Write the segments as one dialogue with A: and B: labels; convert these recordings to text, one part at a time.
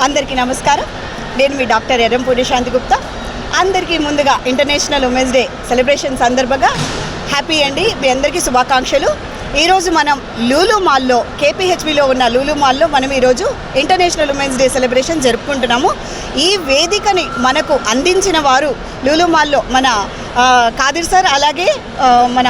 A: అందరికీ నమస్కారం. నేను మీ డాక్టర్ ఎర్రంపూడి శాంతి గుప్తా. అందరికీ ముందుగా ఇంటర్నేషనల్ ఉమెన్స్ డే సెలబ్రేషన్ సందర్భంగా హ్యాపీ అండి. మీ అందరికీ శుభాకాంక్షలు. ఈరోజు మనం లూలు మాల్లో, కేపీహెచ్బిలో ఉన్న లూలు మాల్లో మనం ఈరోజు ఇంటర్నేషనల్ ఉమెన్స్ డే సెలబ్రేషన్ జరుపుకుంటున్నాము. ఈ వేదికని మనకు అందించిన వారు లూలు మాల్లో మన కాదిర్ సార్, అలాగే మన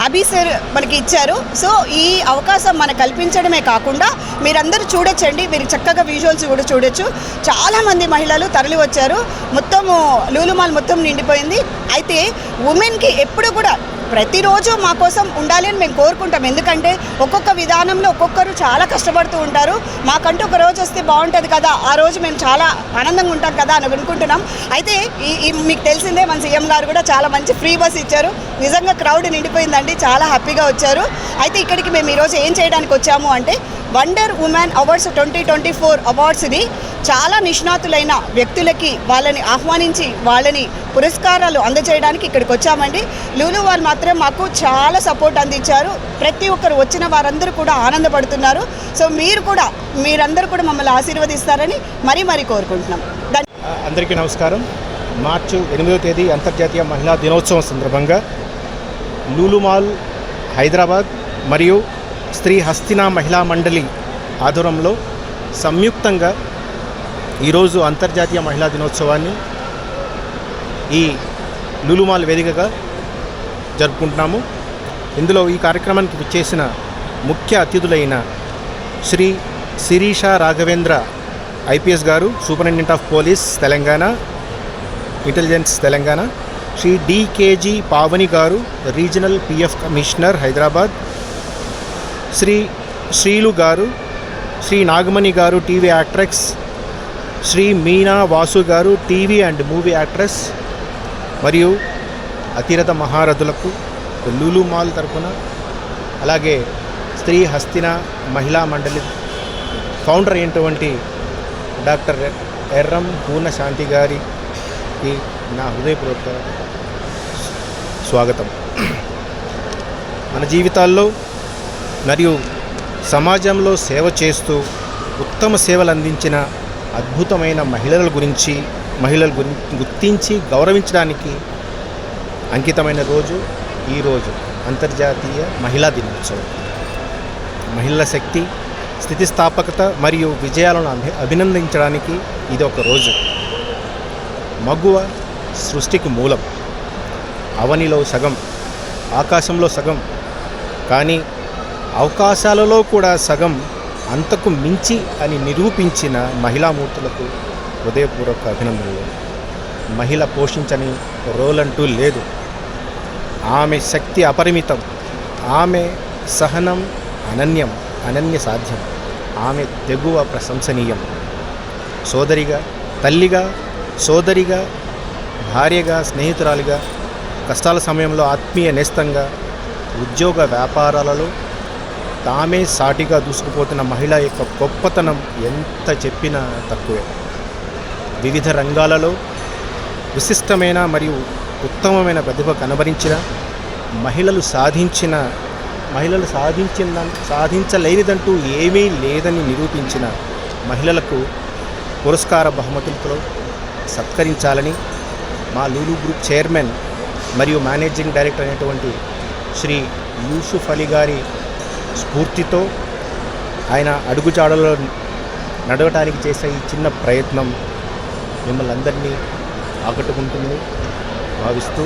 A: అభి సార్ మనకి ఇచ్చారు. సో ఈ అవకాశం మనకు కల్పించడమే కాకుండా మీరందరూ చూడొచ్చండి, మీరు చక్కగా విజువల్స్ కూడా చూడొచ్చు. చాలామంది మహిళలు తరలి వచ్చారు. మొత్తము లూలు మాల్ మొత్తం నిండిపోయింది. అయితే ఉమెన్కి ఎప్పుడు కూడా ప్రతిరోజు మా కోసం ఉండాలి అని మేము కోరుకుంటాం. ఎందుకంటే ఒక్కొక్క విధానంలో ఒక్కొక్కరు చాలా కష్టపడుతూ ఉంటారు. మాకంటూ ఒక రోజు వస్తే బాగుంటుంది కదా, ఆ రోజు మేము చాలా ఆనందంగా ఉంటాం కదా అని అనుకుంటున్నాం. అయితే మీకు తెలిసిందే, మన సీఎం గారు కూడా చాలా మంచి ఫ్రీ బస్ ఇచ్చారు. నిజంగా క్రౌడ్ నిండిపోయిందండి, చాలా హ్యాపీగా వచ్చారు. అయితే ఇక్కడికి మేము ఈరోజు ఏం చేయడానికి వచ్చాము అంటే వండర్ ఉమెన్ అవార్డ్స్ 2024 అవార్డ్స్ని చాలా నిష్ణాతులైన వ్యక్తులకి వాళ్ళని ఆహ్వానించి వాళ్ళని పురస్కారాలు అందజేయడానికి ఇక్కడికి వచ్చామండి. లూలు వాళ్ళు మాత్రం మాకు చాలా సపోర్ట్ అందించారు. ప్రతి ఒక్కరు వచ్చిన వారందరూ కూడా ఆనందపడుతున్నారు. సో మీరందరూ కూడా మమ్మల్ని ఆశీర్వదిస్తారని మరీ కోరుకుంటున్నాం.
B: అందరికీ నమస్కారం. మార్చి 8వ తేదీ అంతర్జాతీయ మహిళా దినోత్సవం సందర్భంగా లూలు మాల్ హైదరాబాద్ మరియు స్త్రీ హస్తినా మహిళా మండలి ఆధ్వర్యంలో సంయుక్తంగా ఈరోజు అంతర్జాతీయ మహిళా దినోత్సవాన్ని ఈ లూలు మాల్ వేదికగా జరుపుకుంటున్నాము. ఇందులో ఈ కార్యక్రమానికి విచ్చేసిన ముఖ్య అతిథులైన Shri Sirisha Raghavendra IPS garu, superintendent of police Telangana, intelligence Telangana, Shri డికేజీ Pavani garu, regional PF commissioner Hyderabad, Shri Srilu garu, Shri Nagamani garu, TV actress, Shri Meena Vasu garu, TV and movie actress, మరియు అతిరథ మహారథులకు లూలు మాల్ తరపున, అలాగే స్త్రీ హస్తిన మహిళా మండలి ఫౌండర్ అయినటువంటి డాక్టర్ ఎర్రం పూర్ణ శాంతి గారికి నా హృదయపూర్వక స్వాగతం. మన జీవితాల్లో మరియు సమాజంలో సేవ చేస్తూ ఉత్తమ సేవలు అందించిన అద్భుతమైన మహిళల గురించి గుర్తించి గౌరవించడానికి అంకితమైన రోజు ఈరోజు అంతర్జాతీయ మహిళా దినోత్సవం. మహిళల శక్తి, స్థితిస్థాపకత మరియు విజయాలను అభినందించడానికి ఇది ఒక రోజు. మగువ సృష్టికి మూలం, అవనిలో సగం, ఆకాశంలో సగం, కానీ అవకాశాలలో కూడా సగం, అంతకు మించి అని నిరూపించిన మహిళామూర్తులకు హృదయపూర్వక అభినందనలు. మహిళ పోషించని రోల్ అంటూ లేదు. ఆమె శక్తి అపరిమితం, ఆమె సహనం అనన్య సాధ్యం, ఆమె తెగువ ప్రశంసనీయం. సోదరిగా, తల్లిగా, సోదరిగా, భార్యగా, స్నేహితురాలిగా, కష్టాల సమయంలో ఆత్మీయ నేస్తంగా, ఉద్యోగ వ్యాపారాలలో తామే సాటిగా దూసుకుపోతున్న మహిళ యొక్క గొప్పతనం ఎంత చెప్పినా తక్కువే. వివిధ రంగాలలో విశిష్టమైన మరియు ఉత్తమమైన ప్రతిభ కనబరించిన మహిళలు సాధించలేనిదంటూ ఏమీ లేదని నిరూపించిన మహిళలకు పురస్కార బహుమతులతో సత్కరించాలని మా లూలు గ్రూప్ చైర్మన్ మరియు మేనేజింగ్ డైరెక్టర్ అయినటువంటి శ్రీ యూసుఫ్ అలీ గారి స్ఫూర్తితో, ఆయన అడుగుజాడలో నడవటానికి చేసే ఈ చిన్న ప్రయత్నం మిమ్మల్ని అందరినీ ఆకట్టుకుంటుంది భావిస్తూ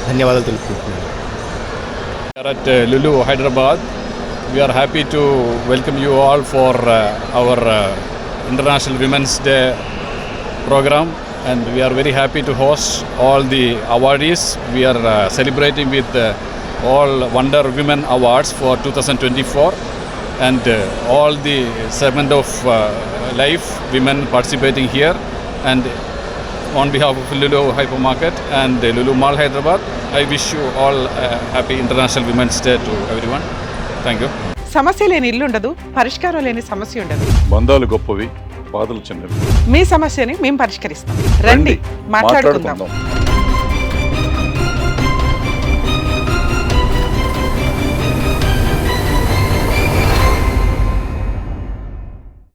B: ధన్యవాదాలు తెలుపుకుంటున్నాను.
C: At Lulu Hyderabad, we are happy to welcome you all for our International Women's Day program, and we are very happy to host all the awardees. We are celebrating with all Wonder Women Awards for 2024, and all the segment of life women participating here. And on behalf of Lulu Hypermarket and Lulu Mall Hyderabad, I wish you all a happy International Women's Day to everyone. Thank you.
D: సమస్య లేని ఇల్లు ఉండదు, పరిష్కారం లేని సమస్య ఉండదు.
E: బంధాలు గొప్పవి, బాధలు చిన్నవి.
D: మీ సమస్యని మేము పరిష్కరిస్తాం. రండి మాట్లాడుకుందాం.